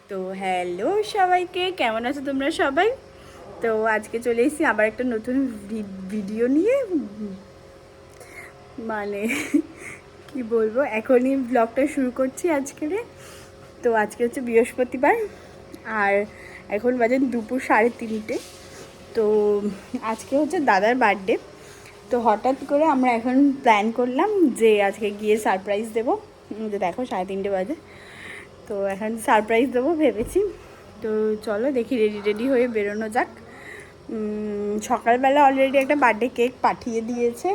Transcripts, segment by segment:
তো হ্যালো সবাইকে, কেমন আছো তোমরা সবাই? তো আজকে চলে এসেছি আবার একটা নতুন ভিডিও নিয়ে। মানে কি বলবো, এখনই ব্লগটা শুরু করছি আজকের। তো আজকে হচ্ছে বৃহস্পতিবার আর এখন বাজে দুপুর 3:30। তো আজকে হচ্ছে দাদার বার্থডে। তো হঠাৎ করে আমরা এখন প্ল্যান করলাম যে আজকে গিয়ে সারপ্রাইজ দেবো। যে দেখো 3:30 বাজে, তো এখন সারপ্রাইজ দেবো ভেবেছি। তো চলো দেখি, রেডি হয়ে বেরোনো যাক। সকালবেলা অলরেডি একটা বার্থডে কেক পাঠিয়ে দিয়েছে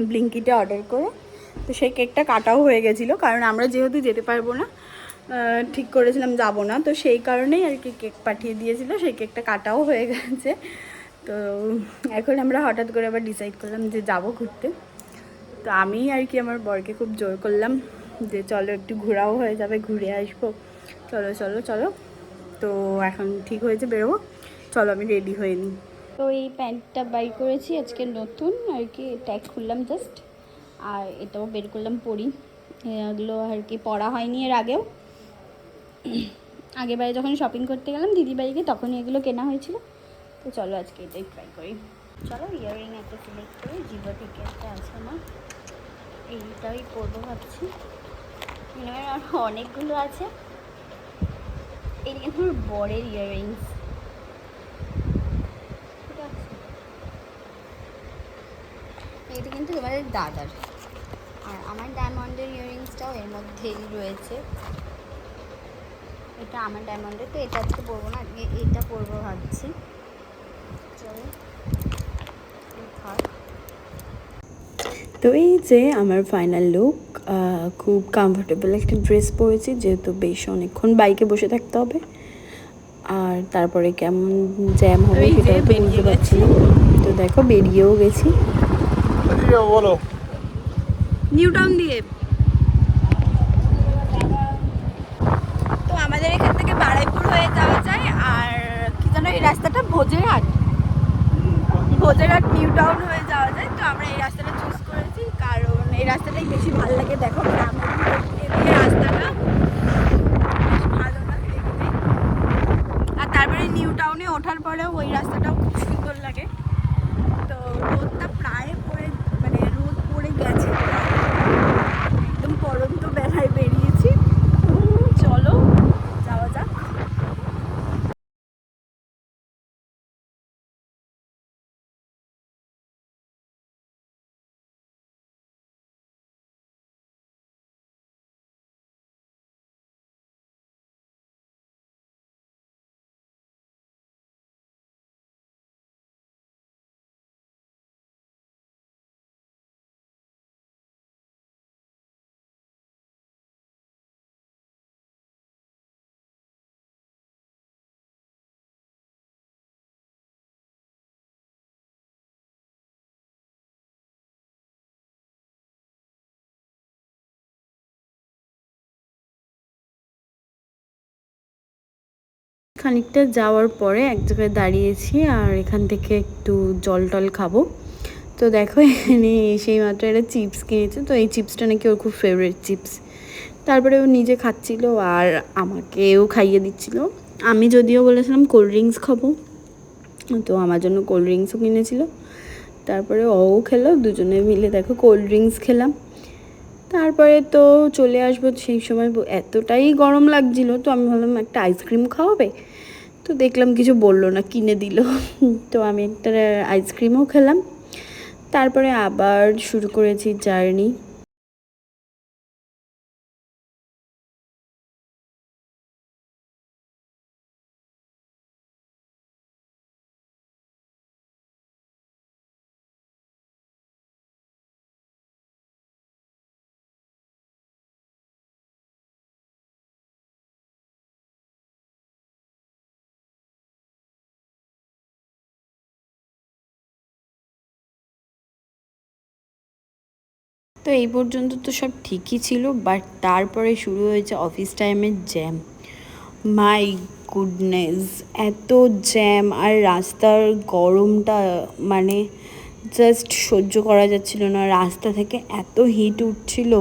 ব্লিঙ্কিটে অর্ডার করে। তো সেই কেকটা কাটাও হয়ে গেছিলো, কারণ আমরা যেহেতু যেতে পারবো না, ঠিক করেছিলাম যাব না, তো সেই কারণেই আর কি কেক পাঠিয়ে দিয়েছিল। সেই কেকটা কাটাও হয়ে গেছে। তো এখন আমরা হঠাৎ করে আবার ডিসাইড করলাম যে যাব ঘুরতে। তো আমি আর কি আমার বরকে খুব জোর করলাম যে চলো একটু ঘোরাও হয়ে যাবে, ঘুরে আসবো, চলো চলো চলো। তো এখন ঠিক হয়েছে বেরোবো, চলো আমি রেডি হয়ে নিই। তো এই প্যান্টটা বাই করেছি আজকে নতুন আর কি, ট্যাগ খুললাম জাস্ট, আর এটাও বের করলাম পরি। এগুলো আর কি পরা হয়নি এর আগেও, আগেরবারে যখন শপিং করতে গেলাম দিদিবাড়িকে তখনই এগুলো কেনা হয়েছিল। তো চলো আজকে এটাই ট্রাই করি। চলো ইয়াররিং একটা সিলেক্ট করি, জিভো থেকে একটা আছে না, এইটাই করবো ভাবছি। আর অনেকগুলো আছে, এই আমার বরের ইয়াররিংস, ঠিক আছে? এটা কিন্তু তোমাদের দাদার, আর আমার ডায়মন্ডের ইয়াররিংসটাও এর মধ্যেই রয়েছে। এটা আমার ডায়মন্ডের, তো এটা আজকে পরবো না, এটা পরবো ভাবছি। চলো থাক। তো এই যে আমার ফাইনাল লুক, খুব কমফোর্টেবল একটা ড্রেস পরেছি, যেহেতু বেশ অনেকক্ষণ বাইকে বসে থাকতে হবে। আর তারপরে কেমন জ্যাম হবে সেটাও তো বুঝতে পারছি না। তো দেখো বেরিয়েও গেছি, বলো নিউ টাউন দিয়ে। তো আমাদের এখান থেকে বারাইপুর হয়ে যাওয়া যায়, আর কি জানো এই রাস্তাটা ভোজেরহাট নিউ টাউন হয়ে যাওয়া যায়। তো আমরা এই রাস্তাটা চুজ করেছি কারণ এই রাস্তাটাই বেশি ভালো লাগে। দেখো গ্রামের এদিকে রাস্তাটা বেশ ভালো লাগে দেখতে। আর তারপরে নিউ টাউনে ওঠার পরেও ওই রাস্তাটাও খুব সুন্দর লাগে। তো রোদটা প্রায় পড়ে, মানে রোদ পড়ে গেছে, একদম পরন্ত বেলায় বেরিয়েছি। চলো যাওয়া যাক। খানিকটা যাওয়ার পরে এক জায়গায় দাঁড়িয়েছি, আর এখান থেকে একটু জল টল খাবো। তো দেখো এখানে সেই মাত্র একটা চিপস কিনেছে, তো এই চিপসটা নাকি ওর খুব ফেভারিট চিপস। তারপরে ও নিজে খাচ্ছিল আর আমাকেও খাইয়ে দিচ্ছিল। আমি যদিও বলেছিলাম কোল্ড ড্রিঙ্কস খাবো, তো আমার জন্য কোল্ড ড্রিঙ্কসও কিনেছিল। তারপরে ও খেলো, দুজনে মিলে দেখো কোল্ড ড্রিঙ্কস খেলাম। তারপরে তো চলে আসবো, সেই সময় এতটাই গরম লাগছিল, তো আমি ভাবলাম একটা আইসক্রিম খাওয়াবে। তো দেখলাম কিছু বললো না, কিনে দিল। তো আমি একটা আইসক্রিমও খেলাম। তারপরে আবার শুরু করেছি জার্নি। তো এই পর্যন্ত তো সব ঠিকই ছিল, বাট তারপরে শুরু হয়েছে অফিস টাইমের জ্যাম। মাই গুডনেস, এত জ্যাম আর রাস্তার গরমটা, মানে জাস্ট সহ্য করা যাচ্ছিল না। রাস্তা থেকে এত হিট উঠছিল,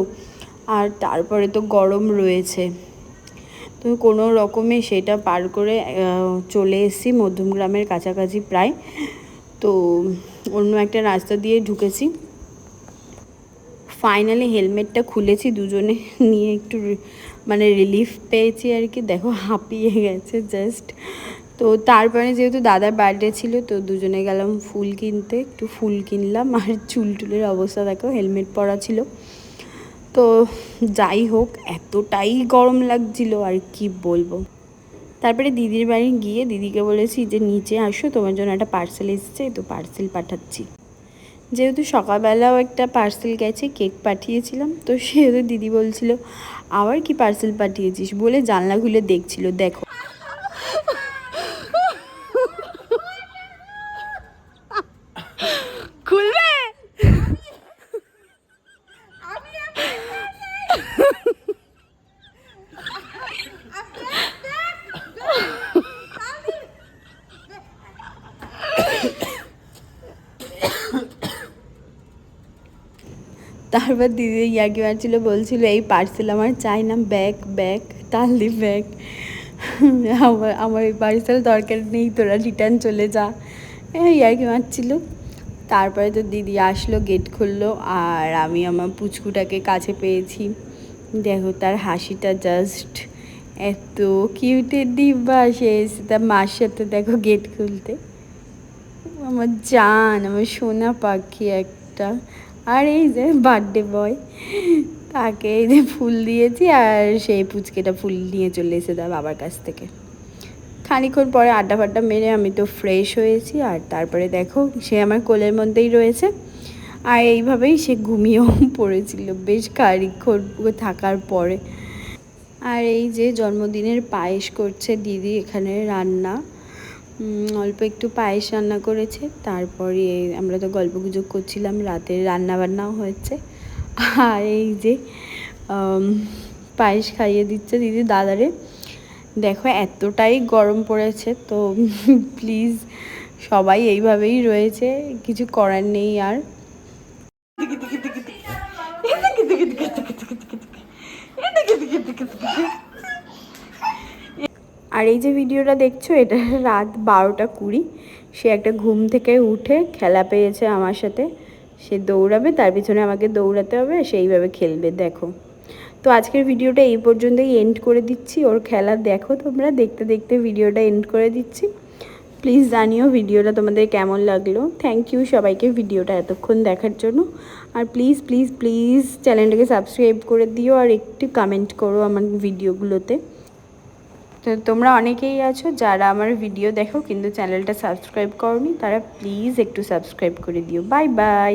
আর তারপরে তো গরম রয়েছে। তো তো কোনো রকমে সেটা পার করে চলে এসেছি মধ্যমগ্রামের কাছাকাছি প্রায়। তো অন্য একটা রাস্তা দিয়ে ঢুকেছি। ফাইনালি হেলমেটটা খুলেছি, দুজনে নিয়ে একটু মানে রিলিফ পেয়েছি আর কি। দেখো হাঁপিয়ে গেছে জাস্ট। তো তারপরে যেহেতু দাদার বার্থডে ছিল, তো দুজনে গেলাম ফুল কিনতে, একটু ফুল কিনলাম। আর চুল টুলের অবস্থা দেখো, হেলমেট পরা ছিল। তো যাই হোক, এতটাই গরম লাগছিল আর কি বলবো। তারপরে দিদির বাড়ি গিয়ে দিদিকে বলেছি যে নিচে আসো, তোমার জন্য একটা পার্সেল এসেছে, তো পার্সেল পাঠাচ্ছি। যেহেতু সকালবেলাও একটা পার্সেল গেছে, কেক পাঠিয়েছিলাম, তো সেহেতু দিদি বলছিল আবার কি পার্সেল পাঠিয়েছিস বলে জানলা খুলে দেখছিল। দেখো খুলবে তারপর দিদি ইয়ার্কি মারছিল, বলছিল এই পার্সেল আমার চাই না, ব্যাগ ব্যাগ তাহলে ব্যাগ, আমার এই পার্সেল দরকার নেই, তোরা রিটার্ন চলে যা, ইয়ার্কি মারছিল। তারপরে তো দিদি আসলো, গেট খুললো, আর আমি আমার পুচকুটাকে কাছে পেয়েছি। দেখো তার হাসিটা জাস্ট এত কিউটের ডিব্বা, সে এসে তার মার সাথে দেখো গেট খুলতে। আমার জান, আমার সোনা পাখি একটা। আর এই যে বার্থডে বয়, তাকে এই যে ফুল দিয়েছি, আর সেই পুচকেটা ফুল নিয়ে চলে এসে তার বাবার কাছ থেকে। খানিক্ষণ পরে আড্ডা ফাড্ডা মেরে আমি তো ফ্রেশ হয়েছি, আর তারপরে দেখো সে আমার কোলের মধ্যেই রয়েছে। আর এইভাবেই সে ঘুমিয়েও পড়েছিল বেশ খানিক্ষণ থাকার পরে। আর এই যে জন্মদিনের পায়েস করছে দিদি এখানে রান্না, অল্প একটু পায়েস রান্না করেছে। তারপরে আমরা তো গল্পগুজব করছিলাম, রাতের রান্না বান্নাও হয়েছে। আর এই যে পায়েস খাইয়ে দিচ্ছে দিদি দাদারে। দেখো এতটাই গরম পড়েছে, তো প্লিজ সবাই এইভাবেই রয়েছে, কিছু করার নেই আর। আর এই যে ভিডিওটা দেখছো, এটা রাত 12:20। সে একটা ঘুম থেকে উঠে খেলা পেয়েছে আমার সাথে, সে দৌড়াবে, তার পিছনে আমাকে দৌড়াতে হবে, সেইভাবে খেলবে দেখো। তো আজকের ভিডিওটা এই পর্যন্তই এন্ড করে দিচ্ছি। ওর খেলা দেখো তোমরা, দেখতে দেখতে ভিডিওটা এন্ড করে দিচ্ছি। প্লিজ জানিও ভিডিওটা তোমাদের কেমন লাগলো। থ্যাংক ইউ সবাইকে ভিডিওটা এতক্ষণ দেখার জন্য। আর প্লিজ প্লিজ প্লিজ চ্যানেলটাকে সাবস্ক্রাইব করে দিও, আর একটু কমেন্ট করো আমার ভিডিওগুলোতে। তো তোমরা অনেকেই আছো যারা আমার ভিডিও দেখো কিন্তু চ্যানেলটা সাবস্ক্রাইব করোনি, তারা প্লিজ একটু সাবস্ক্রাইব করে দিও। Bye bye.